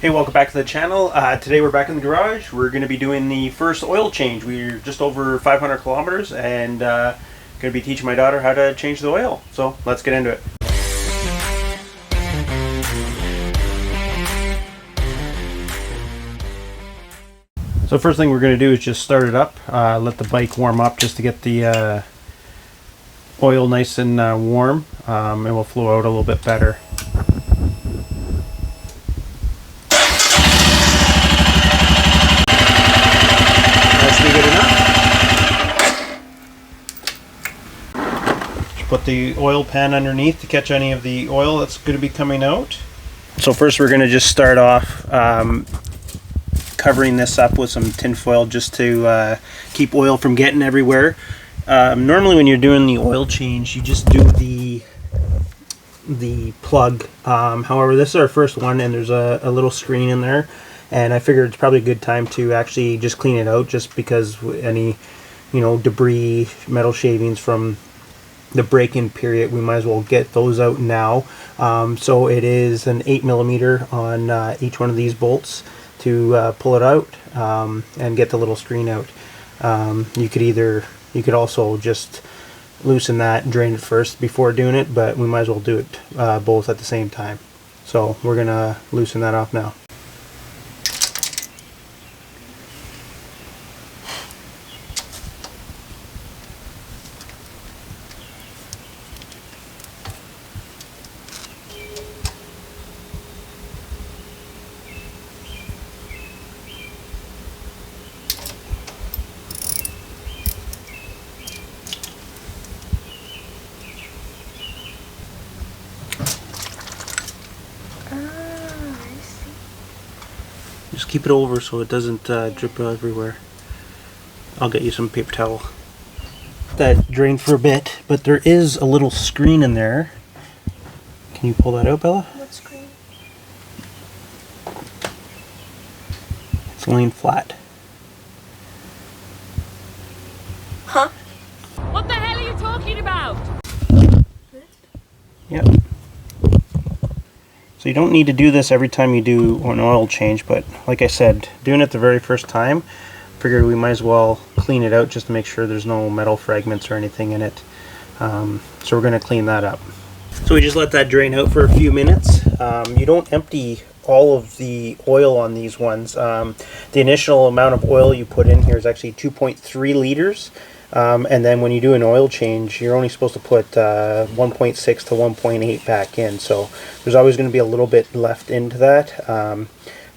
Hey, welcome back to the channel. Today we're back in the garage. We're going to be doing the first oil change. We're just over 500 kilometers and going to be teaching my daughter how to change the oil. So let's get into it. So first thing we're going to do is just start it up, let the bike warm up just to get the oil nice and warm. It will flow out a little bit better. Good enough. Just put the oil pan underneath to catch any of the oil that's going to be coming out. So first we're going to just start off covering this up with some tin foil just to keep oil from getting everywhere. Normally when you're doing the oil change you just do the plug. However, this is our first one and there's a little screen in there. And I figured it's probably a good time to actually just clean it out, just because any, debris, metal shavings from the break-in period, we might as well get those out now. So it is an 8mm on each one of these bolts to pull it out and get the little screen out. You could also just loosen that and drain it first before doing it, but we might as well do it both at the same time. So we're gonna loosen that off now. Just keep it over so it doesn't drip everywhere. I'll get you some paper towel. That drained for a bit, but there is a little screen in there. Can you pull that out, Bella? What screen? It's laying flat. Huh? What the hell are you talking about? Yep. So you don't need to do this every time you do an oil change, but like I said, doing it the very first time, figured we might as well clean it out just to make sure there's no metal fragments or anything in it. So we're going to clean that up. So we just let that drain out for a few minutes. You don't empty all of the oil on these ones. The initial amount of oil you put in here is actually 2.3 liters. And then when you do an oil change, you're only supposed to put 1.6 to 1.8 back in. So there's always going to be a little bit left into that.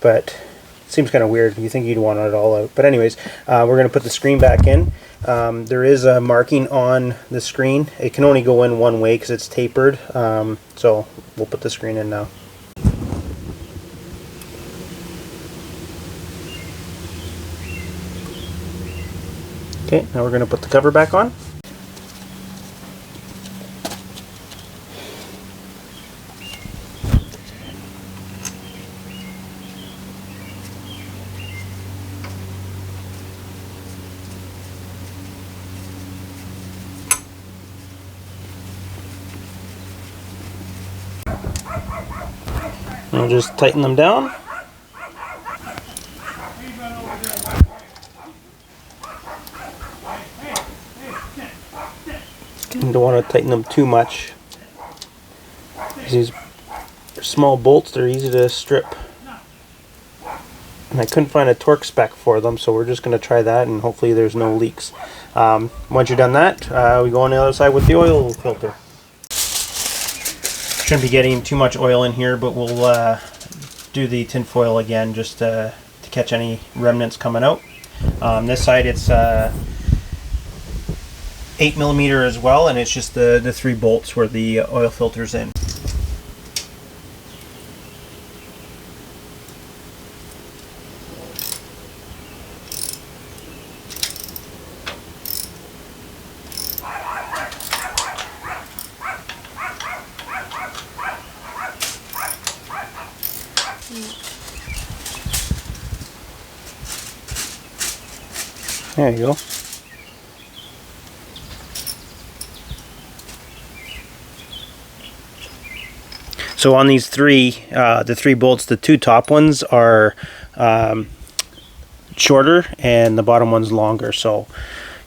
But it seems kind of weird. You think you'd want it all out. But anyways, we're going to put the screen back in. There is a marking on the screen. It can only go in one way because it's tapered. So we'll put the screen in now. Okay, now we're going to put the cover back on. And we'll just tighten them down. You don't want to tighten them too much. These small bolts, they're easy to strip. And I couldn't find a torque spec for them, so we're just going to try that and hopefully there's no leaks. Once you're done that, we go on the other side with the oil filter. Shouldn't be getting too much oil in here, but we'll do the tin foil again just to catch any remnants coming out. This side it's 8mm as well, and it's just the 3 bolts where the oil filter's in. There you go. So on these the three bolts, the two top ones are shorter and the bottom one's longer, so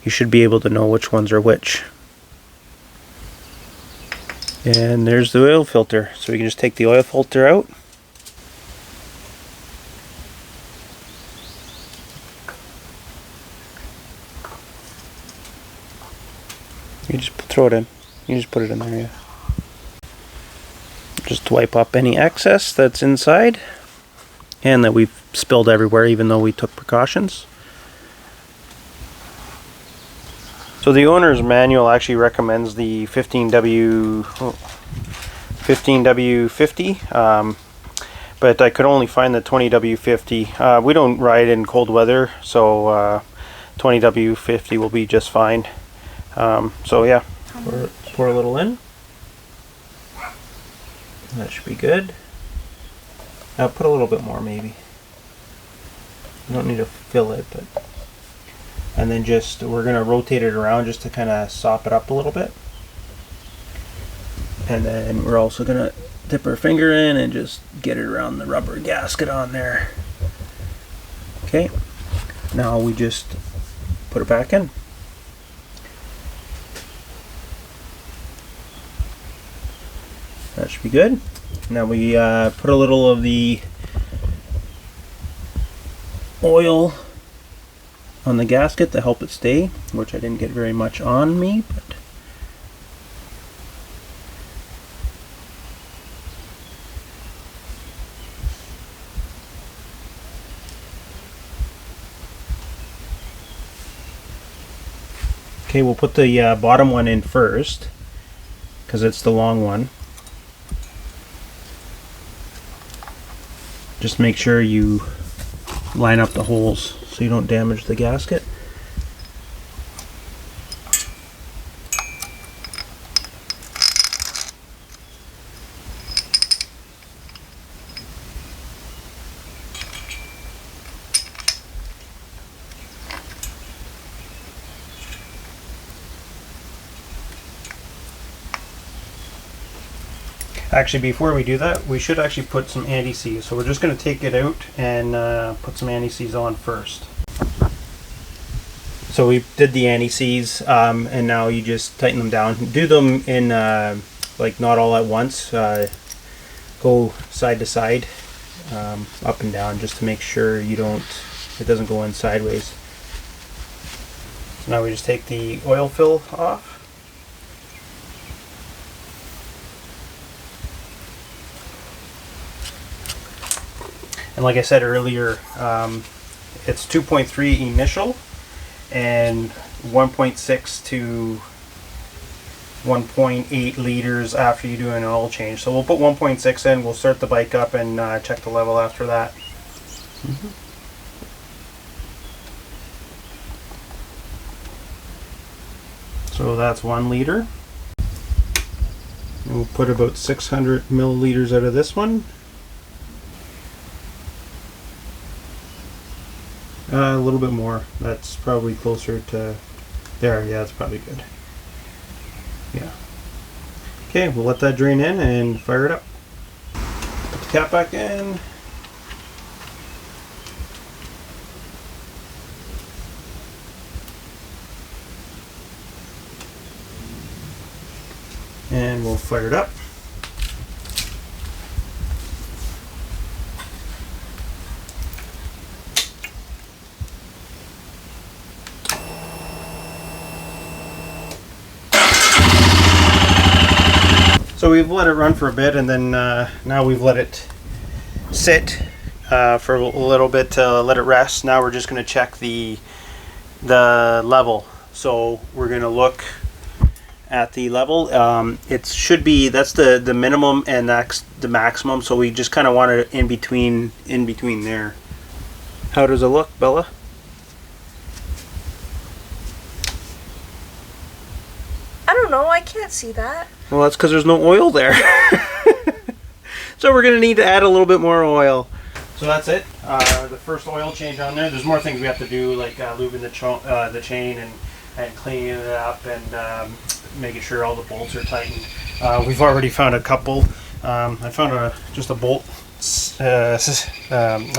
you should be able to know which ones are which. And there's the oil filter, so we can just take the oil filter out. You just throw it in. You just put it in there, yeah. Just wipe up any excess that's inside and that we've spilled everywhere, even though we took precautions. So the owner's manual actually recommends the 15W50, but I could only find the 20W50. We don't ride in cold weather, so 20W50 will be just fine. So yeah, pour a little in. That should be good. I'll put a little bit more maybe. You don't need to fill it, but... And then just, we're going to rotate it around just to kind of sop it up a little bit. And then we're also going to dip our finger in and just get it around the rubber gasket on there. Okay, now we just put it back in. That should be good. Now we put a little of the oil on the gasket to help it stay, which I didn't get very much on me, but okay, we'll put the bottom one in first because it's the long one. Just make sure you line up the holes so you don't damage the gasket. Actually, before we do that, we should actually put some anti-seize. So we're just going to take it out and put some anti-seize on first. So we did the anti-seize, and now you just tighten them down. Do them in like not all at once. Go side to side, up and down, just to make sure it doesn't go in sideways. So now we just take the oil fill off. And like I said earlier, it's 2.3 initial and 1.6 to 1.8 liters after you do an oil change. So we'll put 1.6 in, we'll start the bike up and check the level after that. So that's 1 liter. And we'll put about 600 milliliters out of this one. A little bit more. That's probably closer to there. Yeah, that's probably good. Yeah. Okay, we'll let that drain in and fire it up. Put the cap back in. And we'll fire it up. So we've let it run for a bit, and then now we've let it sit for a little bit to let it rest. Now we're just going to check the level. So we're going to look at the level. It should be, that's the minimum and that's the maximum. So we just kind of want it in between there. How does it look, Bella? I don't know, I can't see that. Well, that's because there's no oil there. So we're going to need to add a little bit more oil. So that's it. The first oil change on there. There's more things we have to do, like lubing the chain and cleaning it up and making sure all the bolts are tightened. We've already found a couple. I found just a bolt, a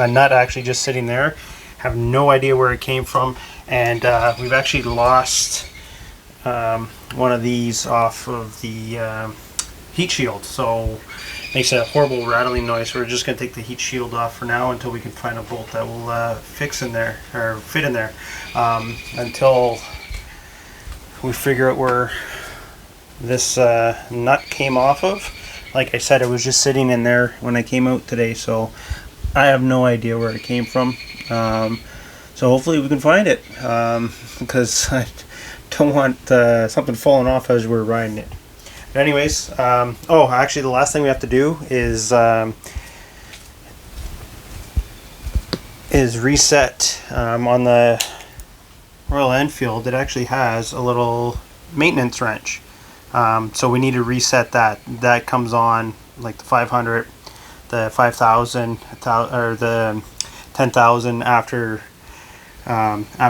nut actually just sitting there. Have no idea where it came from, and we've actually lost one of these off of the heat shield, so it makes a horrible rattling noise. So we're just going to take the heat shield off for now until we can find a bolt that will fix in there or fit in there, until we figure out where this nut came off of. Like I said, it was just sitting in there when I came out today, so I have no idea where it came from. So hopefully we can find it, because I don't want something falling off as we're riding it. But anyways, oh, actually the last thing we have to do is reset on the Royal Enfield. It actually has a little maintenance wrench. So we need to reset that. That comes on like the 500, the 5,000, or the 10,000 after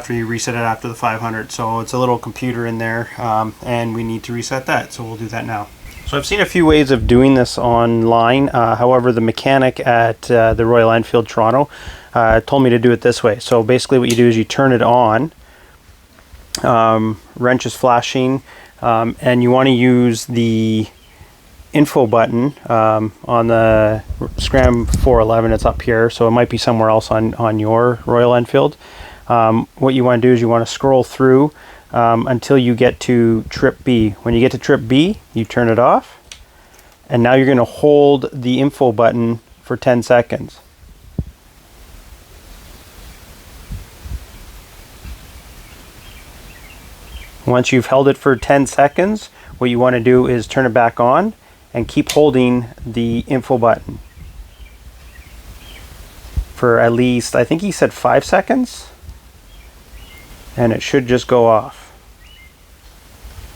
you reset it after the 500. So it's a little computer in there, and we need to reset that. So we'll do that now. So I've seen a few ways of doing this online. However, the mechanic at the Royal Enfield Toronto told me to do it this way. So basically what you do is you turn it on, wrench is flashing, and you want to use the info button on the Scram 411. It's up here, so it might be somewhere else on your Royal Enfield. What you want to do is you want to scroll through until you get to trip B. When you get to trip B, you turn it off, and now you're going to hold the info button for 10 seconds. Once you've held it for 10 seconds, what you want to do is turn it back on and keep holding the info button for at least, I think he said 5 seconds, and it should just go off.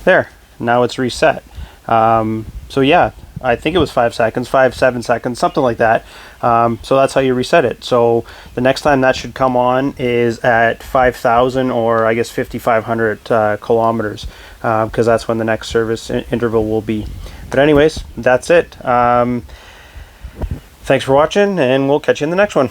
There, now it's reset. So yeah, I think it was 5 seconds, 7 seconds, something like that. So that's how you reset it. So the next time that should come on is at 5,000, or I guess 5,500 kilometers, because that's when the next service interval will be. But anyways, that's it. Thanks for watching, and we'll catch you in the next one.